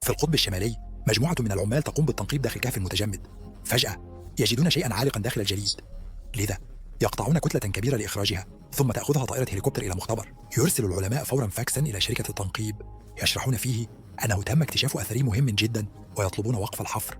في القطب الشمالي مجموعة من العمال تقوم بالتنقيب داخل كهف متجمد. فجأة يجدون شيئا عالقا داخل الجليد، لذا يقطعون كتلة كبيرة لإخراجها، ثم تأخذها طائرة هليكوبتر إلى مختبر. يرسل العلماء فورا فاكسا إلى شركة التنقيب يشرحون فيه أنه تم اكتشاف أثري مهم جدا، ويطلبون وقف الحفر،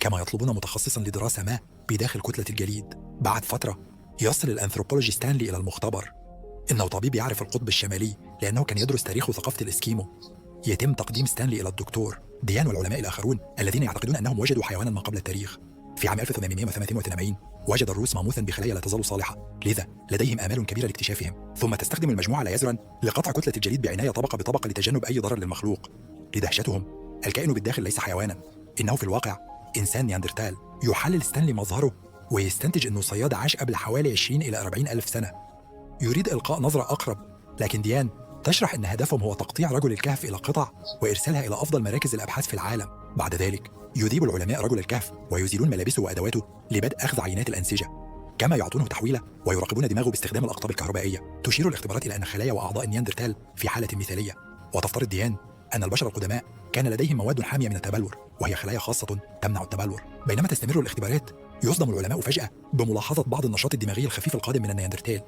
كما يطلبون متخصصا لدراسة ما بداخل كتلة الجليد. بعد فترة يصل الأنثروبولوجي ستانلي إلى المختبر. إنه طبيب يعرف القطب الشمالي لأنه كان يدرس تاريخ وثقافة الإسكيمو. يتم تقديم ستانلي إلى الدكتور ديان والعلماء الآخرون الذين يعتقدون أنهم وجدوا حيوانا ما قبل التاريخ. في عام 1888 وجد الروس ماموثا بخلايا لا تزال صالحة، لذا لديهم آمال كبيرة لاكتشافهم. ثم تستخدم المجموعة ليزرا لقطع كتلة الجليد بعناية طبقة بطبقة لتجنب أي ضرر للمخلوق. لدهشتهم الكائن بالداخل ليس حيوانا، إنه في الواقع إنسان نياندرتال. يحلل ستانلي مظهره ويستنتج أنه صياد عاش قبل حوالي 20 إلى 40 ألف سنة. يريد إلقاء نظرة أقرب، لكن ديان تشرح أن هدفهم هو تقطيع رجل الكهف إلى قطع وإرسالها إلى أفضل مراكز الأبحاث في العالم. بعد ذلك يذيب العلماء رجل الكهف ويزيلون ملابسه وأدواته لبدء أخذ عينات الأنسجة، كما يعطونه تحويلة ويراقبون دماغه باستخدام الأقطاب الكهربائية. تشير الاختبارات إلى أن خلايا وأعضاء النياندرتال في حالة مثالية. وتفترض ديان أن البشر القدماء كان لديهم مواد حامية من التبلور، وهي خلايا خاصة تمنع التبلور. بينما تستمر الاختبارات يصدم العلماء فجأة بملاحظة بعض النشاط الدماغي الخفيف القادم من النياندرتال.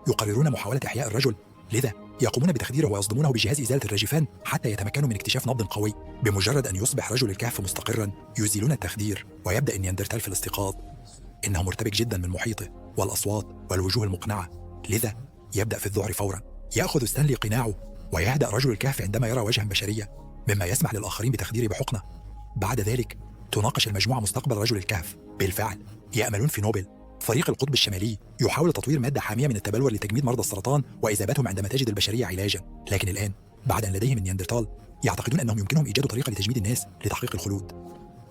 يقررون محاولة إحياء الرجل، لذا يقومون بتخديره ويصدمونه بجهاز إزالة الرجفان حتى يتمكنوا من اكتشاف نبض قوي. بمجرد أن يصبح رجل الكهف مستقرا يزيلون التخدير ويبدأ النياندرتال في الاستيقاظ. إنه مرتبك جدا من محيطه والأصوات والوجوه المقنعة، لذا يبدأ في الذعر فورا. يأخذ ستانلي قناعه ويهدأ رجل الكهف عندما يرى وجها بشريا، مما يسمح للآخرين بتخديره بحقنة. بعد ذلك تناقش المجموعة مستقبل رجل الكهف. بالفعل يأملون في نوبل. فريق القطب الشمالي يحاول تطوير مادة حامية من التبلور لتجميد مرضى السرطان وإذابتهم عندما تجد البشرية علاجا. لكن الآن بعد أن لديهم النياندرتال يعتقدون أنهم يمكنهم إيجاد طريقة لتجميد الناس لتحقيق الخلود.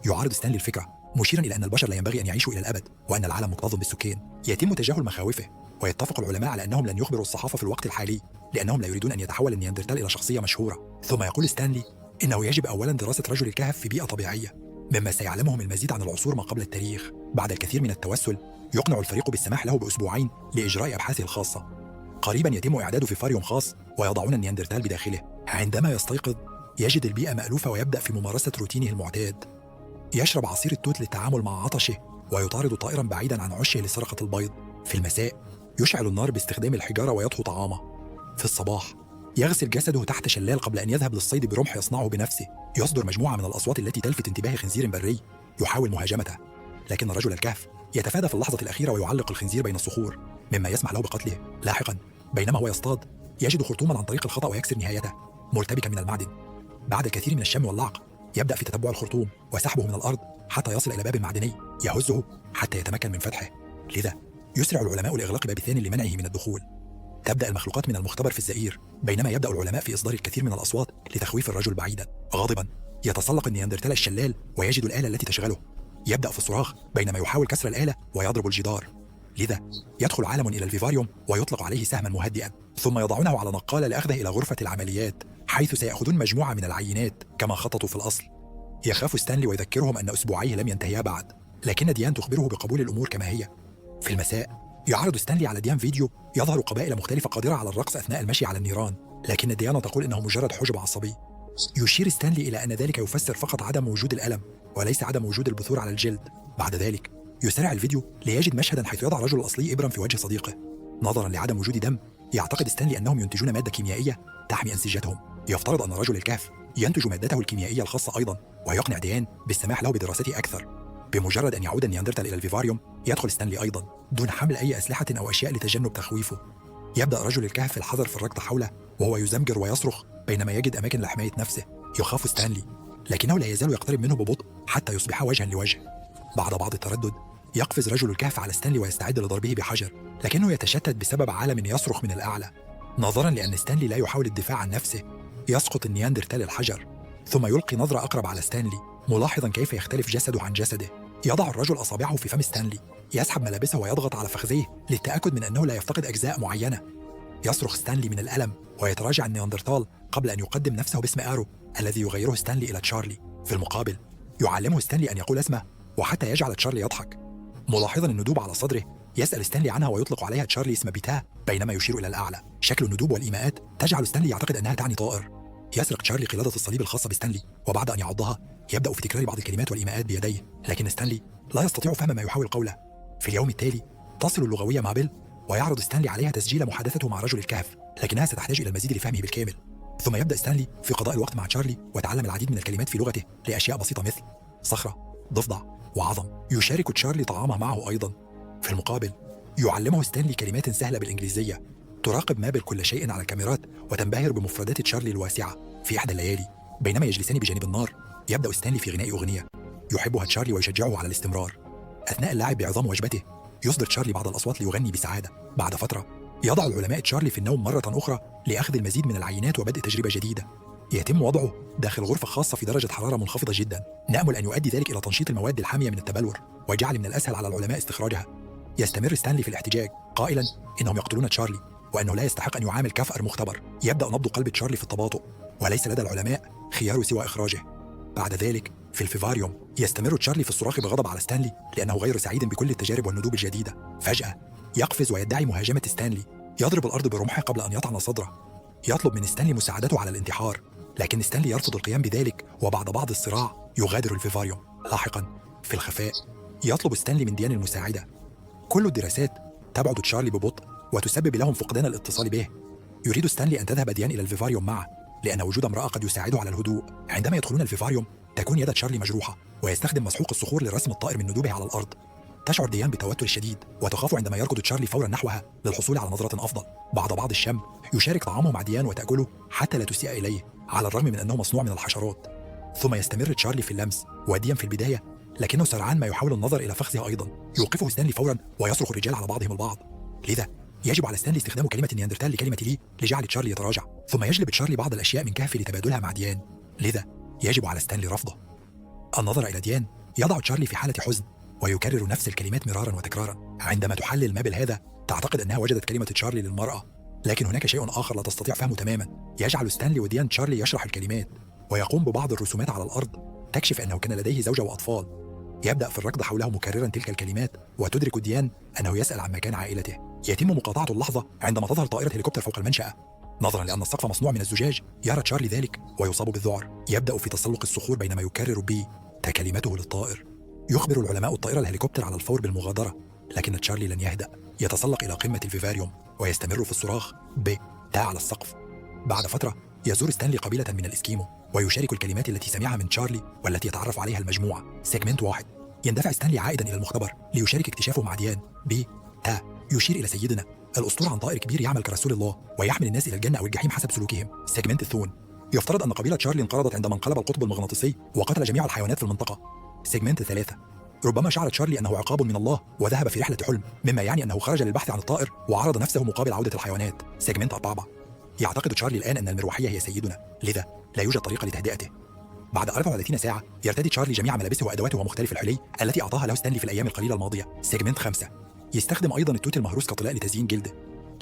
يعارض ستانلي الفكرة مشيرا إلى أن البشر لا ينبغي أن يعيشوا إلى الأبد وأن العالم مكتظ بالسكان. يتم تجاهل مخاوفه، ويتفق العلماء على أنهم لن يخبروا الصحافة في الوقت الحالي لأنهم لا يريدون أن يتحول النياندرتال إلى شخصية مشهورة. ثم يقول ستانلي إنه يجب أولا دراسة رجل الكهف في بيئة طبيعية، مما سيعلمهم المزيد عن العصور ما قبل التاريخ. بعد الكثير من التوسل يقنع الفريق بالسماح له بأسبوعين لإجراء أبحاثه الخاصة. قريبا يتم إعداده في فاريوم خاص ويضعون النياندرتال بداخله. عندما يستيقظ يجد البيئة مألوفة ويبدأ في ممارسة روتينه المعتاد. يشرب عصير التوت للتعامل مع عطشه ويطارد طائرا بعيدا عن عشه لسرقة البيض. في المساء يشعل النار باستخدام الحجارة ويطهو طعامه. في الصباح يغسل جسده تحت شلال قبل أن يذهب للصيد برمح يصنعه بنفسه. يصدر مجموعة من الأصوات التي تلفت انتباه خنزير بري يحاول مهاجمته، لكن رجل الكهف يتفادى في اللحظة الأخيرة ويعلق الخنزير بين الصخور، مما يسمح له بقتله. لاحقا بينما هو يصطاد يجد خرطوما عن طريق الخطأ ويكسر نهايته مرتبكا من المعدن. بعد الكثير من الشم واللعق يبدأ في تتبع الخرطوم وسحبه من الأرض حتى يصل إلى باب معدني يهزه حتى يتمكن من فتحه. لذا يسرع العلماء لإغلاق باب ثاني لمنعه من الدخول. تبدأ المخلوقات من المختبر في الزئير، بينما يبدأ العلماء في إصدار الكثير من الأصوات لتخويف الرجل بعيدا. غاضبا يتسلق النياندرتال الشلال ويجد الآلة التي تشغله. يبدأ في الصراخ بينما يحاول كسر الآلة ويضرب الجدار. لذا يدخل عالم إلى الفيفاريوم ويطلق عليه سهما مهدئا، ثم يضعونه على نقالة لأخذه إلى غرفة العمليات حيث سيأخذون مجموعة من العينات كما خططوا في الأصل. يخاف ستانلي ويذكرهم أن أسبوعيه لم ينتهيا بعد، لكن ديان تخبره بقبول الأمور كما هي. في المساء يعرض ستانلي على ديان فيديو يظهر قبائل مختلفة قادرة على الرقص أثناء المشي على النيران، لكن ديانا تقول إنه مجرد حجب عصبي. يشير ستانلي إلى أن ذلك يفسر فقط عدم وجود الألم وليس عدم وجود البثور على الجلد. بعد ذلك يسرع الفيديو ليجد مشهدا حيث يضع الرجل الأصلي إبرا في وجه صديقه. نظرا لعدم وجود دم يعتقد ستانلي أنهم ينتجون مادة كيميائية تحمي أنسجتهم. يفترض أن رجل الكهف ينتج مادته الكيميائية الخاصة أيضا، ويقنع ديان بالسماح له بدراسته أكثر. بمجرد أن يعود النياندرتال إلى الفيفاريوم يدخل ستانلي أيضا دون حمل أي أسلحة أو أشياء لتجنب تخويفه. يبدأ رجل الكهف الحذر في الركض حوله وهو يزمجر ويصرخ بينما يجد أماكن لحماية نفسه. يخاف ستانلي لكنه لا يزال يقترب منه ببطء حتى يصبحا وجها لوجه. بعد بعض التردد يقفز رجل الكهف على ستانلي ويستعد لضربه بحجر، لكنه يتشتت بسبب عالم يصرخ من الأعلى. نظرا لأن ستانلي لا يحاول الدفاع عن نفسه يسقط النياندرتال الحجر، ثم يلقي نظرة أقرب على ستانلي ملاحظا كيف يختلف جسده عن جسده. يضع الرجل أصابعه في فم ستانلي، يسحب ملابسه ويضغط على فخذيه للتأكد من أنه لا يفتقد أجزاء معينة. يصرخ ستانلي من الألم ويتراجع النياندرتال قبل أن يقدم نفسه باسم آرو الذي يغيره ستانلي إلى تشارلي. في المقابل يعلمه ستانلي أن يقول اسمه وحتى يجعل تشارلي يضحك. ملاحظا الندوب على صدره يسأل ستانلي عنها ويطلق عليها تشارلي اسم بيتا بينما يشير إلى الأعلى. شكل الندوب والإيماءات تجعل ستانلي يعتقد أنها تعني طائر. يسرق تشارلي قلادة الصليب الخاصة بستانلي، وبعد أن يعضها يبدأ في تكرار بعض الكلمات والإيماءات بيديه، لكن ستانلي لا يستطيع فهم ما يحاول قوله. في اليوم التالي تصل اللغوية مع بيل، ويعرض ستانلي عليها تسجيل محادثته مع رجل الكهف، لكنها ستحتاج إلى المزيد لفهمه بالكامل. ثم يبدأ ستانلي في قضاء الوقت مع تشارلي وتعلم العديد من الكلمات في لغته لأشياء بسيطة مثل صخرة، ضفدع، وعظم. يشارك تشارلي طعامه معه أيضا. في المقابل يعلمه ستانلي كلمات سهلة بالإنجليزية. تراقب مابل كل شيء على الكاميرات وتنبهر بمفردات تشارلي الواسعة. في إحدى الليالي بينما يجلسان بجانب النار يبدأ ستانلي في غناء أغنية يحبها تشارلي ويشجعه على الاستمرار. أثناء اللعب بعظام وجبته يصدر تشارلي بعض الأصوات ليغني بسعادة. بعد فترة يضع العلماء تشارلي في النوم مرة أخرى لأخذ المزيد من العينات وبدء تجربة جديدة. يتم وضعه داخل غرفة خاصة في درجة حرارة منخفضة جدا. نأمل أن يؤدي ذلك إلى تنشيط المواد الحامية من التبلور ويجعل من الأسهل على العلماء استخراجها. يستمر ستانلي في الاحتجاج قائلا إنهم يقتلون تشارلي وأنه لا يستحق أن يعامل كفأر مختبر. يبدأ نبض قلب تشارلي في التباطؤ وليس لدى العلماء خيار سوى إخراجه. بعد ذلك في الفيفاريوم يستمر تشارلي في الصراخ بغضب على ستانلي لأنه غير سعيد بكل التجارب والندوب الجديدة. فجأة يقفز ويدعي مهاجمة ستانلي. يضرب الأرض برمحه قبل أن يطعن صدره. يطلب من ستانلي مساعدته على الانتحار، لكن ستانلي يرفض القيام بذلك، وبعد بعض الصراع يغادر الفيفاريوم. لاحقا في الخفاء يطلب ستانلي من ديان المساعدة. كل الدراسات تبعد تشارلي ببطء وتسبب لهم فقدان الاتصال به. يريد ستانلي أن تذهب ديان إلى الفيفاريوم معه لأن وجود امرأة قد يساعده على الهدوء. عندما يدخلون الفيفاريوم تكون يد تشارلي مجروحة ويستخدم مسحوق الصخور لرسم الطائر من ندوبه على الأرض. تشعر ديان بالتوتر الشديد وتخاف عندما يركض تشارلي فورا نحوها للحصول على نظرة أفضل. بعد بعض الشم يشارك طعامه مع ديان وتأكله حتى لا تسيء إليه على الرغم من أنه مصنوع من الحشرات. ثم يستمر تشارلي في اللمس وديان في البداية، لكنه سرعان ما يحاول النظر إلى فخذها أيضا. يوقفه ستانلي فورا ويصرخ الرجال على بعضهم البعض. لذا يجب على ستانلي استخدام كلمة نياندرتال لكلمة لي لجعل تشارلي يتراجع. ثم يجلب تشارلي بعض الأشياء من كهف لتبادلها مع ديان، لذا يجب على ستانلي رفضه. النظر إلى ديان يضع تشارلي في حالة حزن ويكرر نفس الكلمات مرارا وتكرارا. عندما تحلل مابل هذا تعتقد أنها وجدت كلمة تشارلي للمرأة، لكن هناك شيء آخر لا تستطيع فهمه تماما. يجعل ستانلي وديان تشارلي يشرح الكلمات ويقوم ببعض الرسومات على الأرض تكشف أنه كان لديه زوجة وأطفال. يبدأ في الركض حوله مكررا تلك الكلمات وتدرك ديان أنه يسأل عن مكان عائلته. يتم مقاطعة اللحظة عندما تظهر طائرة هليكوبتر فوق المنشأة. نظرا لأن السقف مصنوع من الزجاج يرى تشارلي ذلك ويصاب بالذعر. يبدأ في تسلق الصخور بينما يكرر بي كلمته للطائر. يخبر العلماء الطائرة الهليكوبتر على الفور بالمغادرة، لكن تشارلي لن يهدأ. يتسلق إلى قمة الفيفاريوم ويستمر في الصراخ على السقف. بعد فترة يزور ستانلي قبيلة من الإسكيمو ويشارك الكلمات التي سمعها من تشارلي والتي يتعرف عليها المجموعة. سيجمنت 1. يندفع ستانلي عائدا إلى المختبر ليشارك اكتشافه مع ديان. يشير إلى سيدنا الأسطورة عن طائر كبير يعمل كرسول الله ويحمل الناس إلى الجنة أو الجحيم حسب سلوكهم. سيجمنت 2. يفترض أن قبيلة تشارلي انقرضت عندما انقلب القطب المغناطيسي وقتل جميع الحيوانات في المنطقة. سيجمنت 3. ربما شعر تشارلي أنه عقاب من الله وذهب في رحلة حلم، مما يعني أنه خرج للبحث عن الطائر وعرض نفسه مقابل عودة الحيوانات. سيجمنت 4. يعتقد تشارلي الآن أن المروحية هي سيدنا، لذا لا يوجد طريقة لتهدئته. بعد 34 ساعة يرتدي تشارلي جميع ملابسه وأدواته ومختلف الحلي التي أعطاها له ستانلي في الأيام القليلة الماضية. سيجمنت 5. يستخدم أيضا التوت المهروس كطلاء لتزيين جلده.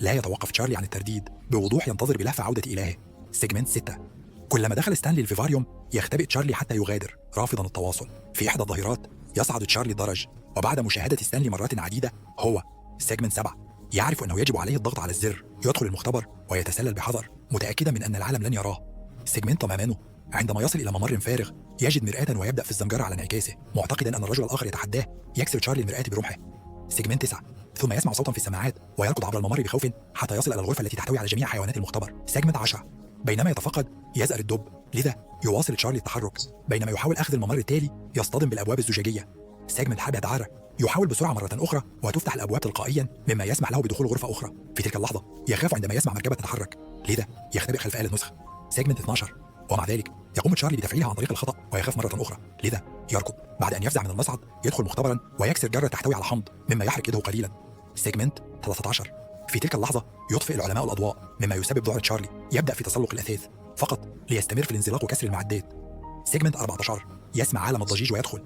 لا يتوقف تشارلي عن الترديد، بوضوح ينتظر بلهفة عودة إلهه. سيجمنت 6. كلما دخل ستانلي الفيفاريوم يختبئ تشارلي حتى يغادر رافضا التواصل. في إحدى الظهيرات يصعد تشارلي الدرج، وبعد مشاهدة ستانلي مرات عديدة هو سيجمنت 7 يعرف أنه يجب عليه الضغط على الزر. يدخل المختبر ويتسلل بحذر متأكدا من أن العالم لن يراه. سيجمنت 8. عندما يصل إلى ممر فارغ يجد مرآة ويبدأ في الزمجرة على انعكاسه معتقدا أن الرجل الآخر يتحداه. يكسر تشارلي المرآة برمحه. سيجمنت 9. ثم يسمع صوتا في السماعات ويركض عبر الممر بخوف حتى يصل إلى الغرفة التي تحتوي على جميع حيوانات المختبر. سيجمنت 10. بينما يتفقد يزأر الدب، لذا يواصل تشارلي التحرك. بينما يحاول أخذ الممر التالي يصطدم بالأبواب الزجاجية. سيجمنت 11. يحاول بسرعة مرة أخرى وتفتح الأبواب تلقائيا مما يسمح له بدخول غرفة أخرى. في تلك اللحظة يخاف عندما يسمع مركبة تتحرك، لذا يختبئ خلف آلة نسخ. سيجمنت 12. ومع ذلك يقوم تشارلي بتفعيلها عن طريق الخطأ ويخاف مرة أخرى، لذا يركض. بعد أن يفزع من المصعد يدخل مختبرا ويكسر جرة تحتوي على حمض مما يحرق يده قليلا. سيجمنت 13. في تلك اللحظة يطفئ العلماء الأضواء مما يسبب ذعر تشارلي. يبدأ في تسلق الأثاث فقط ليستمر في الانزلاق وكسر المعدات. سيجمنت 14. يسمع عالم الضجيج ويدخل.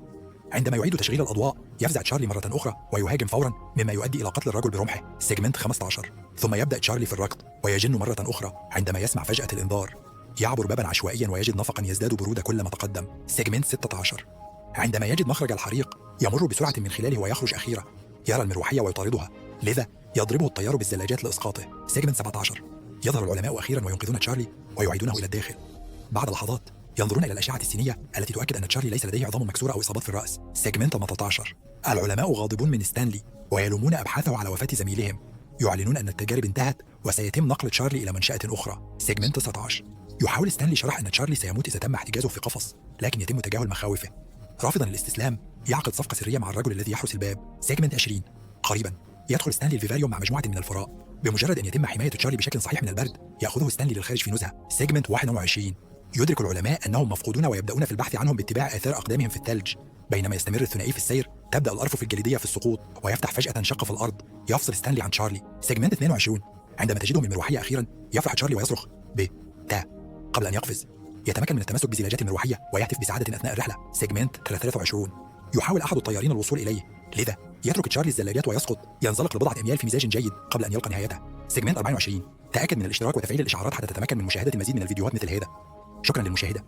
عندما يعيد تشغيل الأضواء يفزع تشارلي مرة أخرى ويهاجم فورا مما يؤدي إلى قتل الرجل برمحه. سيجمنت 15. ثم يبدأ تشارلي في الركض ويجن مرة أخرى عندما يسمع فجأة الإنذار. يعبر بابا عشوائيا ويجد نفقا يزداد برودة كلما تقدم. سيجمنت 16. عندما يجد مخرج الحريق يمر بسرعة من خلاله ويخرج أخيرا. يرى المروحية ويطاردها، لذا يضربه الطيار بالزلاجات لإسقاطه. سيجمنت 17. يظهر العلماء أخيرا وينقذون تشارلي ويعيدونه إلى الداخل. بعد لحظات ينظرون إلى الأشعة السينية التي تؤكد أن تشارلي ليس لديه عظام مكسورة أو إصابات في الرأس. سيجمنت 18. العلماء غاضبون من ستانلي ويلومون أبحاثه على وفاة زميلهم، يعلنون أن التجارب انتهت وسيتم نقل تشارلي إلى منشأة أخرى. سيجمنت 19. يحاول ستانلي شرح أن تشارلي سيموت إذا تم احتجازه في قفص، لكن يتم تجاهل مخاوفه. رافضا الاستسلام يعقد صفقة سرية مع الرجل الذي يحرس الباب. سيجمنت 20. قريبا يدخل ستانلي الفيفاريوم مع مجموعة من الفراء. بمجرد أن يتم حماية تشارلي بشكل صحيح من البرد يأخذه ستانلي للخارج في نزهة. سيجمنت 21. يدرك العلماء أنهم مفقودون ويبدأون في البحث عنهم باتباع آثار أقدامهم في الثلج. بينما يستمر الثنائي في السير تبدأ الأرفف الجليدية في السقوط ويفتح فجأة شق في الأرض يفصل ستانلي عن تشارلي. سيجمنت 22. عندما تجدهم المروحية أخيرا يفرح تشارلي ويصرخ ب تا قبل أن يقفز. يتمكن من التمسك بزلاجات المروحية ويهتف بسعادة أثناء الرحلة. سيجمنت 23. يحاول أحد الطيارين الوصول إليه، لذا يترك تشارلي الزلاجات ويسقط، ينزلق لبضعة أميال في مزاج جيد قبل أن يلقى نهايته. سيجمنت 24. تأكد من الاشتراك وتفعيل الإشعارات حتى تتمكن من مشاهدة المزيد من الفيديوهات مثل هذا. شكرا للمشاهدة.